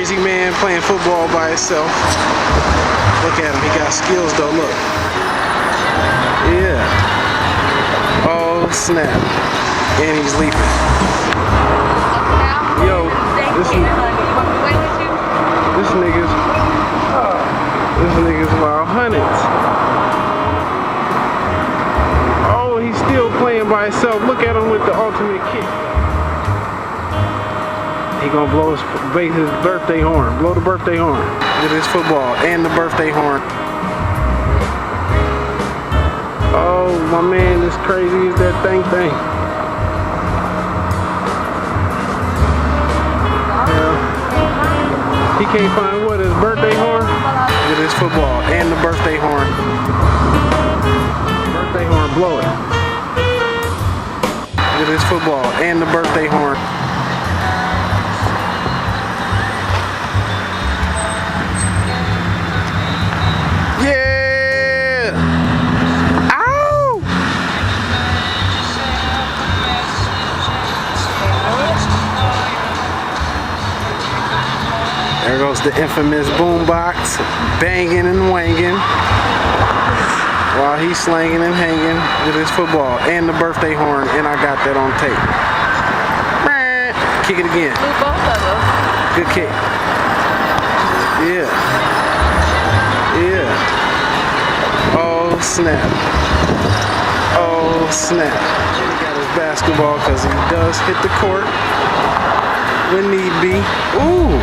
crazy man playing football by himself. Look at him, he got skills though, look. Yeah. Oh snap. And he's leaping. Yo, this nigga's wild hundreds. Oh, he's still playing by himself. Look at him with the ultimate kick. He gonna blow his birthday horn. Blow the birthday horn. Look at this football and the birthday horn. Oh my man, this crazy as that thing. He can't find what, his birthday horn? Look at this football and the birthday horn. Birthday horn, blow it. Look at this football and the birthday horn. Yeah! Ow! There goes the infamous boombox, banging and wanging while he's slanging and hanging with his football and the birthday horn, and I got that on tape. Kick it again. Good kick. Yeah. Yeah. Oh snap. Oh snap. He got his basketball because he does hit the court when need be. Ooh.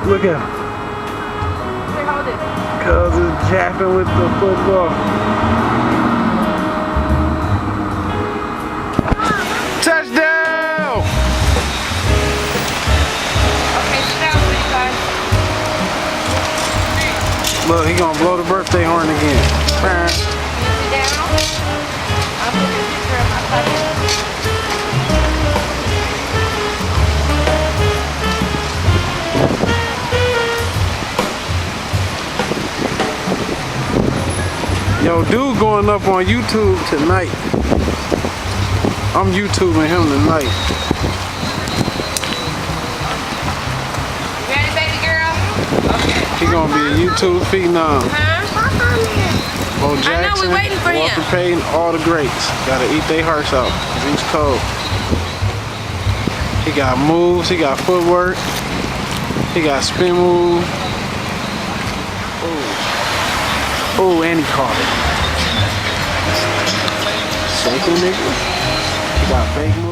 Look at him. Cuz is japping with the football. Touchdown! Okay, sit down, please, guys. Look, he gonna blow the birthday horn again. Sit down. I'll put your picture in my pocket. Yo, dude going up on YouTube tonight. I'm YouTubing him tonight. You ready, baby girl? Okay. He gonna be a YouTube phenom. Bo Jackson, Walter Payton, all the greats. Gotta eat their hearts out, 'cause he's cold. He got moves, he got footwork, he got spin move. Oh, and he caught it. Shaking nigga. He got fake moves.